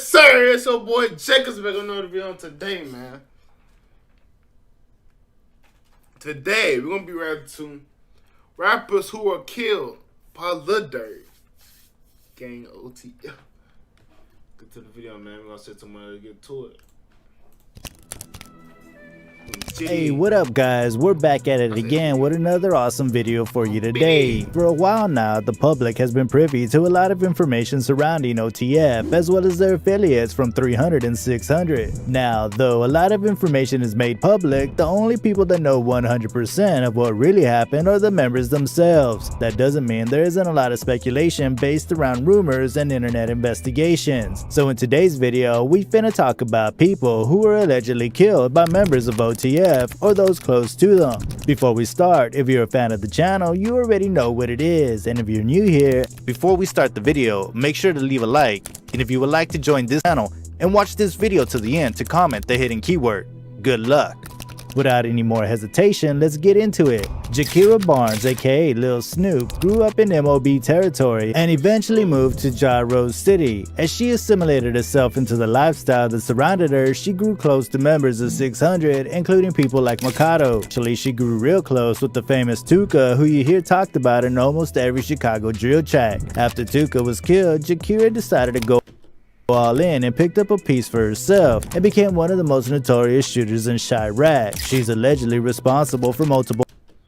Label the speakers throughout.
Speaker 1: sir, it's your boy Jclutch back on another video today, man. Today, we're gonna be reacting to rappers who were killed by Lil Durk. Gang OTF. Get to the video, man. We're gonna set somebody to get to it.
Speaker 2: Hey, what up guys? We're back at it again with another awesome video for you today. For a while now, the public has been privy to a lot of information surrounding OTF, as well as their affiliates from 300 and 600. Now, though a lot of information is made public, the only people that know 100% of what really happened are the members themselves. That doesn't mean there isn't a lot of speculation based around rumors and internet investigations. So in today's video, we finna talk about people who were allegedly killed by members of OTF or those close to them. Before we start, if you're a fan of the channel, you already know what it is, and if you're new here, before we start the video, make sure to leave a like, and if you would like to join this channel and watch this video to the end to comment the hidden keyword, good luck. Without any more hesitation, let's get into it. Jclutch Barnes, aka Lil Snoop, grew up in MOB territory and eventually moved to Ja Rose City. As she assimilated herself into the lifestyle that surrounded her, she grew close to members of 600, including people like MASCOT. Actually, she grew real close with the famous Tuka, who you hear talked about in almost every Chicago drill track. After Tuka was killed, Jclutch decided to go all in and picked up a piece for herself and became one of the most notorious shooters in Chirac. She's allegedly responsible for multiple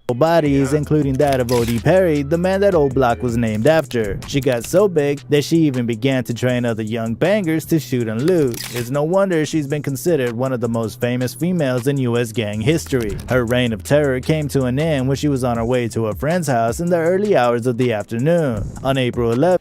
Speaker 2: bodies, including that of Odee Perry, the man that old block was named after. She got so big that she even began to train other young bangers to shoot and loot. It's no wonder she's been considered one of the most famous females in US gang history. Her reign of terror came to an end when she was on her way to a friend's house in the early hours of the afternoon. On April 11th,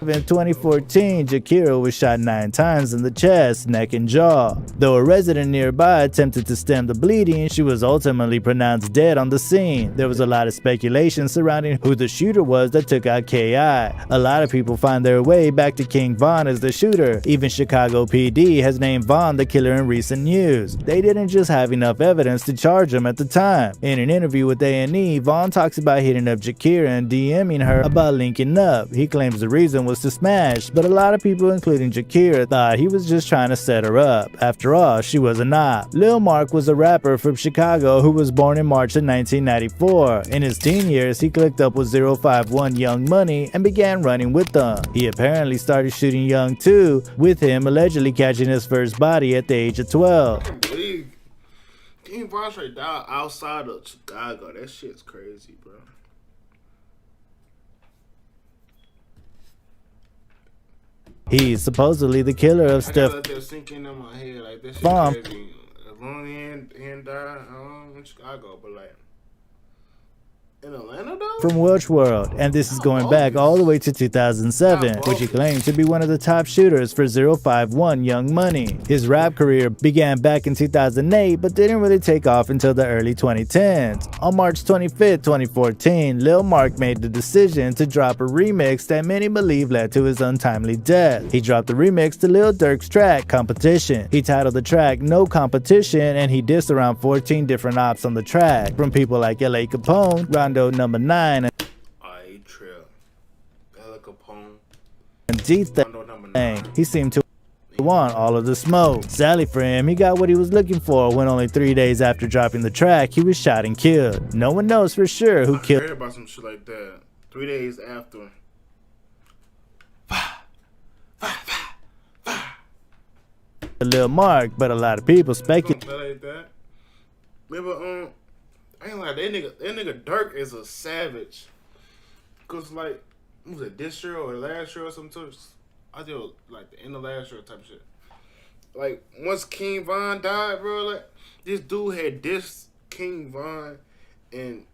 Speaker 2: in 2014, Jclutch was shot 9 times in the chest, neck, and jaw. Though a resident nearby attempted to stem the bleeding, she was ultimately pronounced dead on the scene. There was a lot of speculation surrounding who the shooter was that took out K.I. A lot of people find their way back to King Von as the shooter. Even Chicago PD has named Von the killer in recent news. They didn't just have enough evidence to charge him at the time. In an interview with A&E, Von talks about hitting up Jclutch and DMing her about linking up. He claims the reason was to smash, but a lot of people, including Jclutch, thought he was just trying to set her up. After all, she was a knob. Lil Mark was a rapper from Chicago who was born in March of 1994. In his teen years, he clicked up with 051 Young Money and began running with them. He apparently started shooting young too, with him allegedly catching his first body at the age of 12.
Speaker 1: King Von straight died outside of Chicago. That shit's crazy, bro. He's
Speaker 2: supposedly the killer of Steph
Speaker 1: let that sink in my head. Like, that shit crazy. As long as he ain't died in Chicago, but like in Atlanta though?
Speaker 2: From Welch World, and this is going back all the way to 2007, which he claimed to be one of the top shooters for 051 Young Money. His rap career began back in 2008, but didn't really take off until the early 2010s. On March 25th, 2014, Lil Mark made the decision to drop a remix that many believe led to his untimely death. He dropped the remix to Lil Durk's track, Competition. He titled the track No Competition, and he dissed around 14 different ops on the track, from people like LA Capone, Number 9, and
Speaker 1: Capone,
Speaker 2: and G-Thang. He seemed to want all of the smoke. Sadly for him, he got what he was looking for when only 3 days after dropping the track, he was shot and killed. No one knows for sure who killed
Speaker 1: him. I heard about some shit like that. 3 days after.
Speaker 2: Lil Mark, but a lot of people speculate
Speaker 1: like that. Remember, I ain't like that nigga Durk is a savage. Cause like, was it this year or last year or something? I think it was like the end of last year type of shit. Like once King Von died, bro, like this dude had dissed King Von and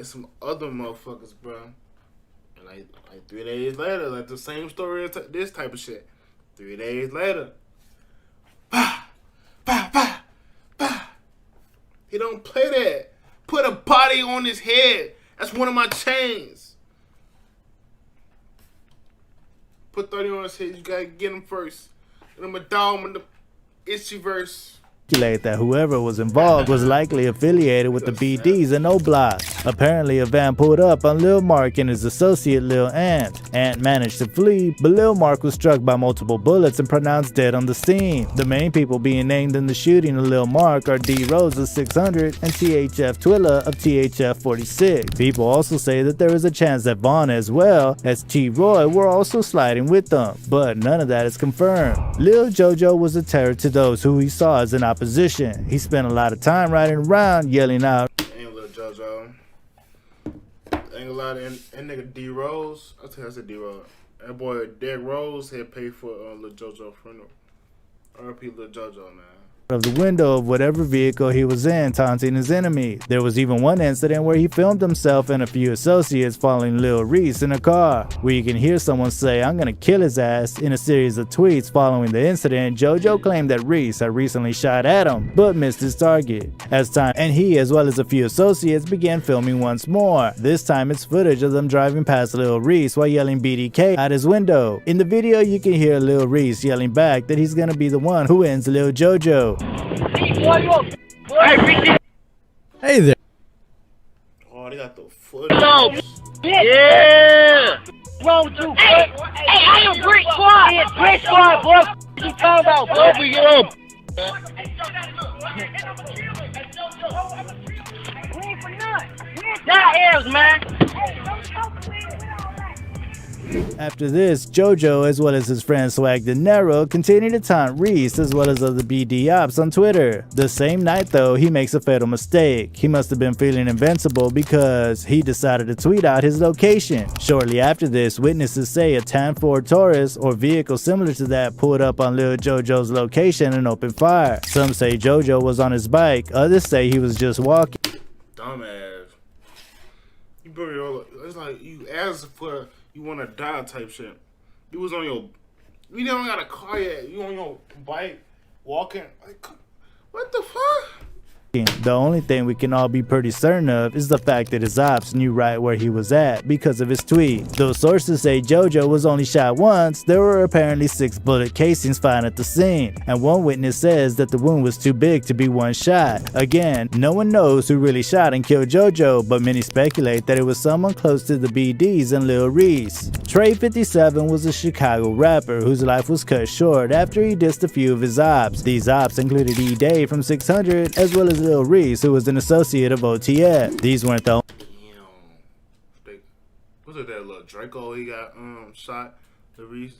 Speaker 1: some other motherfuckers, bro. And like 3 days later, like the same story as this type of shit. 3 days later, bah, bah, bah, bah. He don't play that. Put a body on his head. That's one of my chains. Put 30 on his head. You gotta get him first. And I'm a dog in the itchy verse.
Speaker 2: speculate that whoever was involved was likely affiliated with the BDs in O Block. Apparently, a van pulled up on Lil Mark and his associate Lil Ant. Ant managed to flee, but Lil Mark was struck by multiple bullets and pronounced dead on the scene. The main people being named in the shooting of Lil Mark are D Rose of 600 and THF Twilla of THF 46. People also say that there is a chance that Vaughn as well as T Roy were also sliding with them, but none of that is confirmed. Lil Jojo was a terror to those who he saw as an opposition. He spent a lot of time riding around yelling out,
Speaker 1: "Ain't Lil Jojo. Ain't a lot of that nigga D Rose." I said D Rose. That boy Derrick Rose had paid for Lil Jojo funeral. RP Lil Jojo, man.
Speaker 2: Of the window of whatever vehicle he was in, taunting his enemy. There was even one incident where he filmed himself and a few associates following Lil Reese in a car, where you can hear someone say, "I'm gonna kill his ass." In a series of tweets following the incident, Jojo claimed that Reese had recently shot at him, but missed his target. As time and he, as well as a few associates, began filming once more. This time it's footage of them driving past Lil Reese while yelling BDK out his window. In the video, you can hear Lil Reese yelling back that he's gonna be the one who ends Lil Jojo.
Speaker 3: Hey there.
Speaker 1: Oh, they got the footage.
Speaker 4: Yeah! What's wrong with you, hey, I am Brick Squad! Yeah, Brick Squad, boy! What you talking about, boy? We get up! We ain't for none! We ain't got heirs, man!
Speaker 2: After this, Jojo, as well as his friend Swag De Niro, continue to taunt Reese as well as other BD ops on Twitter. The same night though, he makes a fatal mistake. He must have been feeling invincible because he decided to tweet out his location. Shortly after this, witnesses say a tan Ford Taurus or vehicle similar to that pulled up on Lil Jojo's location and opened fire. Some say Jojo was on his bike, others say he was just walking.
Speaker 1: Dumbass. You bring it all up. It's like you asked for you want to die type shit. You was on your, you don't got a car yet. You on your bike, walking. Like, what the fuck?
Speaker 2: The only thing we can all be pretty certain of is the fact that his ops knew right where he was at because of his tweet. Though sources say Jojo was only shot once, there were apparently 6 bullet casings found at the scene, and one witness says that the wound was too big to be one shot. Again, no one knows who really shot and killed Jojo, but many speculate that it was someone close to the BDs and Lil Reese. Trey 57 was a Chicago rapper whose life was cut short after he dissed a few of his ops. These ops included E-Day from 600 as well as Lil Reese, who was an associate of OTF. These weren't the
Speaker 1: was it that little Draco he got shot? The Reese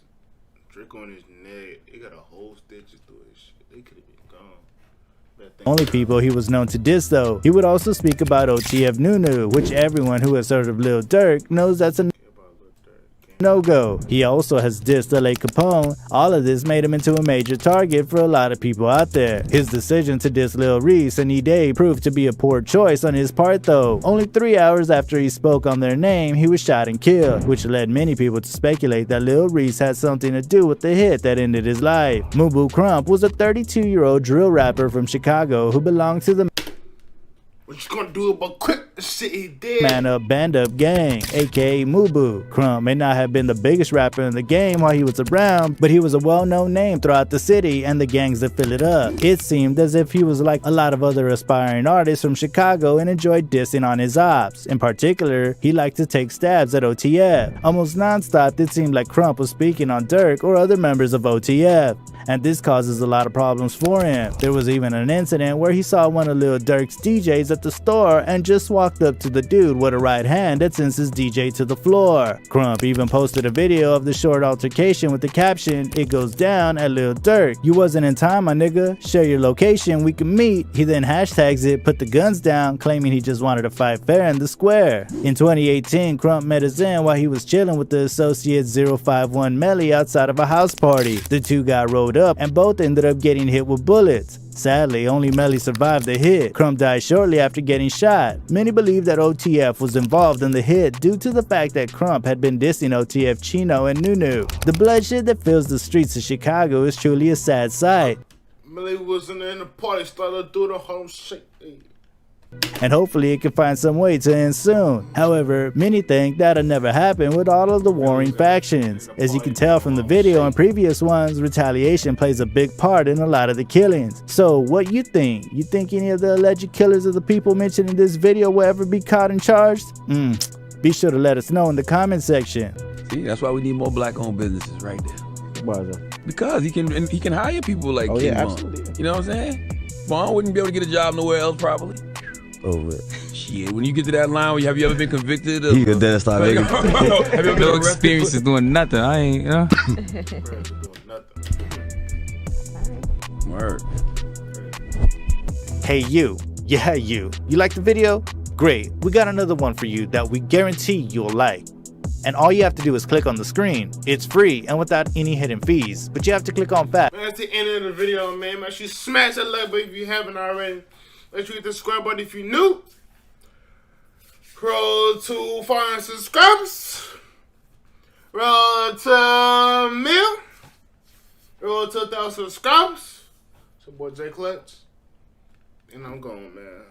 Speaker 1: Draco on his neck. He got a whole stitch through his shit. They could have been gone.
Speaker 2: Only people he was known to diss though. He would also speak about OTF Nunu, which everyone who has heard of Lil Durk knows that's a no-go. He also has dissed LA Capone. All of this made him into a major target for a lot of people out there. His decision to diss Lil Reese and E-Day proved to be a poor choice on his part though. Only 3 hours after he spoke on their name, he was shot and killed, which led many people to speculate that Lil Reese had something to do with the hit that ended his life. Mubu Crump was a 32-year-old drill rapper from Chicago who belonged to the
Speaker 1: What you gonna do about quick the shit he did?
Speaker 2: Man Up Band Up gang, aka Mubu. Crump may not have been the biggest rapper in the game while he was around, but he was a well-known name throughout the city and the gangs that fill it up. It seemed as if he was like a lot of other aspiring artists from Chicago and enjoyed dissing on his ops. In particular, he liked to take stabs at OTF. Almost non-stop, it seemed like Crump was speaking on Durk or other members of OTF, and this causes a lot of problems for him. There was even an incident where he saw one of Lil Durk's DJs at the store and just walked up to the dude with a right hand that sends his DJ to the floor. Crump even posted a video of the short altercation with the caption, "It goes down at Lil Durk. You wasn't in time, my nigga. Share your location, we can meet." He then hashtags it, put the guns down, claiming he just wanted to fight fair in the square. In 2018, Crump met his end while he was chilling with the associate 051 Melly outside of a house party. The two got rolled up and both ended up getting hit with bullets. Sadly, only Melly survived the hit. Crump died shortly after getting shot. Many believe that OTF was involved in the hit due to the fact that Crump had been dissing OTF Chino and Nunu. The bloodshed that fills the streets of Chicago is truly a sad sight.
Speaker 1: Melly wasn't in the party, started doing the whole shit.
Speaker 2: and hopefully it can find some way to end soon. However, many think that'll never happen with all of the warring factions. As you can tell from the video and previous ones, retaliation plays a big part in a lot of the killings. So what you think? You think any of the alleged killers of the people mentioned in this video will ever be caught and charged? Be sure to let us know in the comment section.
Speaker 5: See, that's why we need more black-owned businesses right there.
Speaker 6: Why is that?
Speaker 5: Because he can hire people like
Speaker 6: yeah,
Speaker 5: King Von.
Speaker 6: absolutely.
Speaker 5: You know what I'm saying? Vaughn wouldn't be able to get a job nowhere else probably.
Speaker 6: Oh,
Speaker 5: Shit, when you get to that line, have you ever been convicted of?
Speaker 6: he could then start making.
Speaker 5: Have you ever been
Speaker 3: No
Speaker 5: arrested
Speaker 3: experience is doing nothing. I ain't, you know.
Speaker 5: Word.
Speaker 2: Hey you, yeah you like the video? Great, we got another one for you that we guarantee you'll like. And all you have to do is click on the screen. It's free and without any hidden fees, but you have to click on fast.
Speaker 1: That's the end of the video, man. Make sure you smash that like button if you haven't already. Make sure you hit the subscribe button if you're new. Roll to 500 subscribers. Roll to a mil. Roll to 1,000 subscribers. It's your boy Jclutch. And I'm going, man.